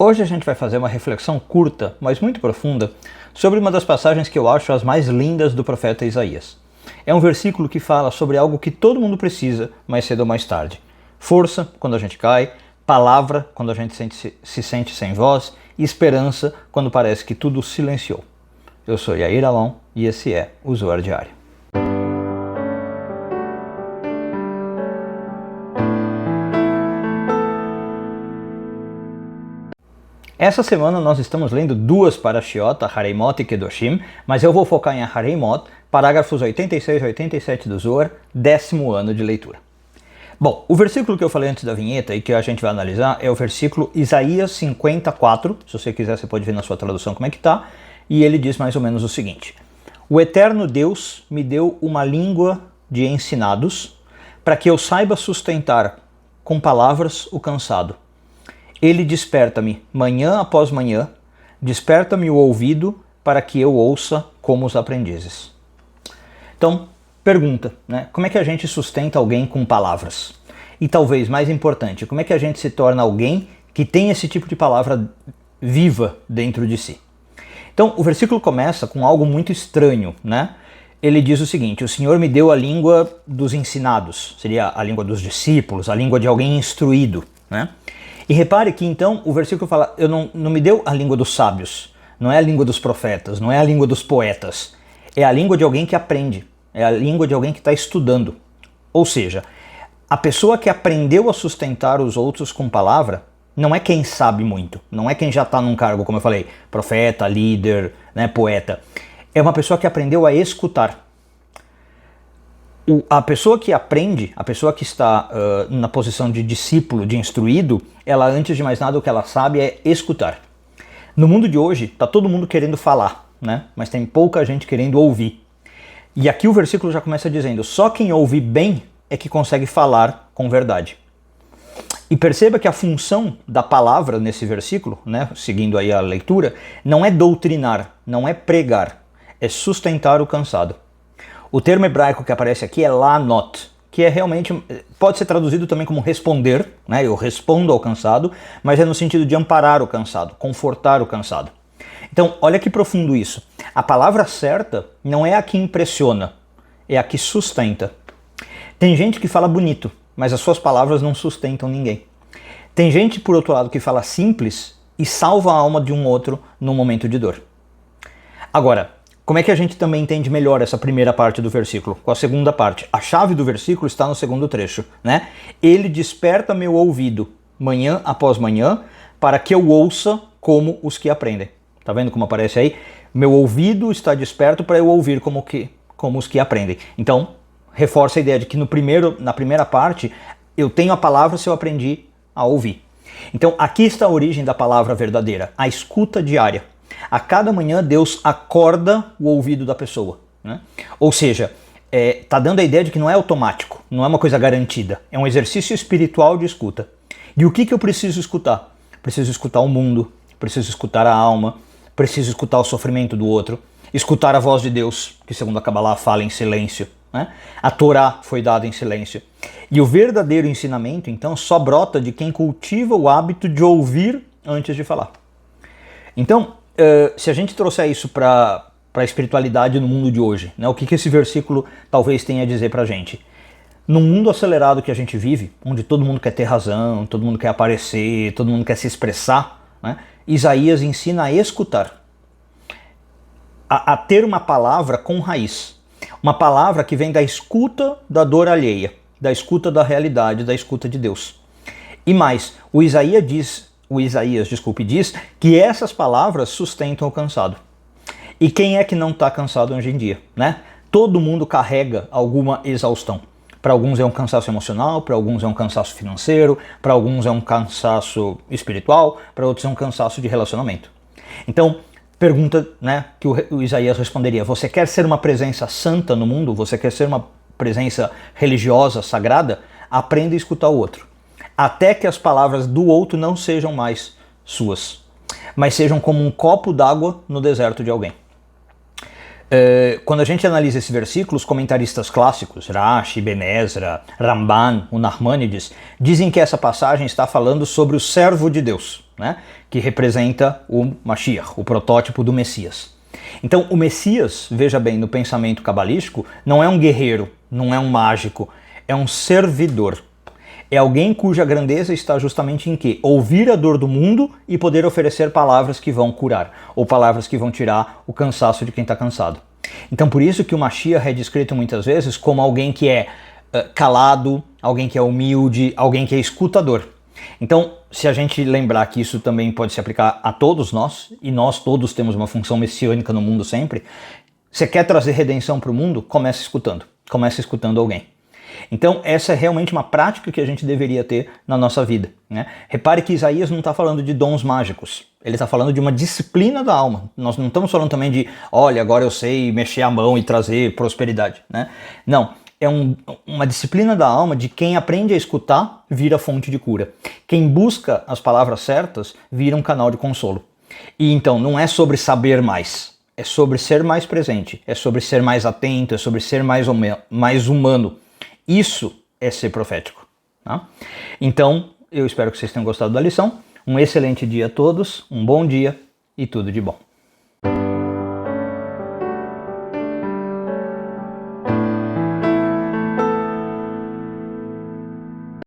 Hoje a gente vai fazer uma reflexão curta, mas muito profunda, sobre uma das passagens que eu acho as mais lindas do profeta Isaías. É um versículo que fala sobre algo que todo mundo precisa, mais cedo ou mais tarde. Força quando a gente cai, palavra quando a gente se sente sem voz e esperança quando parece que tudo silenciou. Eu sou Yair Alon e esse é o Zoar Diário. Essa semana nós estamos lendo duas parashiot, Hareimot e Kedoshim, mas eu vou focar em Hareimot, parágrafos 86 e 87 do Zohar, 10º ano de leitura. Bom, o versículo que eu falei antes da vinheta e que a gente vai analisar é o versículo Isaías 54, se você quiser você pode ver na sua tradução como é que está, e ele diz mais ou menos o seguinte: O eterno Deus me deu uma língua de ensinados, para que eu saiba sustentar com palavras o cansado. Ele desperta-me manhã após manhã, desperta-me o ouvido para que eu ouça como os aprendizes. Então, pergunta, né? Como é que a gente sustenta alguém com palavras? E talvez, mais importante, como é que a gente se torna alguém que tem esse tipo de palavra viva dentro de si? Então, o versículo começa com algo muito estranho, né? Ele diz o seguinte: o Senhor me deu a língua dos ensinados, seria a língua dos discípulos, a língua de alguém instruído, né? E repare que então o versículo fala, não me deu a língua dos sábios, não é a língua dos profetas, não é a língua dos poetas, é a língua de alguém que aprende, é a língua de alguém que está estudando. Ou seja, a pessoa que aprendeu a sustentar os outros com palavra não é quem sabe muito, não é quem já está num cargo, como eu falei, profeta, líder, né, poeta. É uma pessoa que aprendeu a escutar. A pessoa que aprende, a pessoa que está na posição de discípulo, de instruído, ela, antes de mais nada, o que ela sabe é escutar. No mundo de hoje, está todo mundo querendo falar, né? Mas tem pouca gente querendo ouvir. E aqui o versículo já começa dizendo, só quem ouve bem é que consegue falar com verdade. E perceba que a função da palavra nesse versículo, né, seguindo aí a leitura, não é doutrinar, não é pregar, é sustentar o cansado. O termo hebraico que aparece aqui é lanot, que é realmente, pode ser traduzido também como responder, né? Eu respondo ao cansado, mas é no sentido de amparar o cansado, confortar o cansado. Então, olha que profundo isso. A palavra certa não é a que impressiona, é a que sustenta. Tem gente que fala bonito, mas as suas palavras não sustentam ninguém. Tem gente, por outro lado, que fala simples e salva a alma de um outro num momento de dor. Agora, como é que a gente também entende melhor essa primeira parte do versículo? Com a segunda parte. A chave do versículo está no segundo trecho, né? Ele desperta meu ouvido manhã após manhã para que eu ouça como os que aprendem. Tá vendo como aparece aí? Meu ouvido está desperto para eu ouvir como os que aprendem. Então, reforça a ideia de que na primeira parte eu tenho a palavra se eu aprendi a ouvir. Então, aqui está a origem da palavra verdadeira, a escuta diária. A cada manhã Deus acorda o ouvido da pessoa, né? Ou seja, tá dando a ideia de que não é automático, não é uma coisa garantida, é um exercício espiritual de escuta. E o que eu preciso escutar? Preciso escutar o mundo, preciso escutar a alma, preciso escutar o sofrimento do outro, escutar a voz de Deus, que segundo a Kabbalah fala em silêncio, né? A Torá foi dada em silêncio. E o verdadeiro ensinamento, então, só brota de quem cultiva o hábito de ouvir antes de falar. Então, se a gente trouxer isso para a espiritualidade no mundo de hoje, né, o que esse versículo talvez tenha a dizer para a gente? Num mundo acelerado que a gente vive, onde todo mundo quer ter razão, todo mundo quer aparecer, todo mundo quer se expressar, né, Isaías ensina a escutar, a ter uma palavra com raiz, uma palavra que vem da escuta da dor alheia, da escuta da realidade, da escuta de Deus. E mais, o Isaías diz que essas palavras sustentam o cansado. E quem é que não está cansado hoje em dia, né? Todo mundo carrega alguma exaustão. Para alguns é um cansaço emocional, para alguns é um cansaço financeiro, para alguns é um cansaço espiritual, para outros é um cansaço de relacionamento. Então, pergunta, né, que o Isaías responderia: você quer ser uma presença santa no mundo? Você quer ser uma presença religiosa, sagrada? Aprenda a escutar o outro. Até que as palavras do outro não sejam mais suas, mas sejam como um copo d'água no deserto de alguém. Quando a gente analisa esse versículo, os comentaristas clássicos, Rashi, Ben Ezra, Ramban, o Nachmanides, dizem que essa passagem está falando sobre o servo de Deus, né? Que representa o Mashiach, o protótipo do Messias. Então, o Messias, veja bem, no pensamento cabalístico, não é um guerreiro, não é um mágico, é um servidor. É alguém cuja grandeza está justamente em quê? Ouvir a dor do mundo e poder oferecer palavras que vão curar, ou palavras que vão tirar o cansaço de quem está cansado. Então, por isso que o Mashiach é descrito muitas vezes como alguém que é calado, alguém que é humilde, alguém que é escutador. Então, se a gente lembrar que isso também pode se aplicar a todos nós, e nós todos temos uma função messiânica no mundo sempre, você quer trazer redenção para o mundo? Comece escutando alguém. Então, essa é realmente uma prática que a gente deveria ter na nossa vida, né? Repare que Isaías não está falando de dons mágicos, ele está falando de uma disciplina da alma. Nós não estamos falando também de, olha, agora eu sei mexer a mão e trazer prosperidade, né? Não. É uma disciplina da alma de quem aprende a escutar vira fonte de cura. Quem busca as palavras certas vira um canal de consolo. E então não é sobre saber mais, é sobre ser mais presente, é sobre ser mais atento, é sobre ser mais humano. Isso é ser profético. Tá? Então, eu espero que vocês tenham gostado da lição. Um excelente dia a todos, um bom dia e tudo de bom.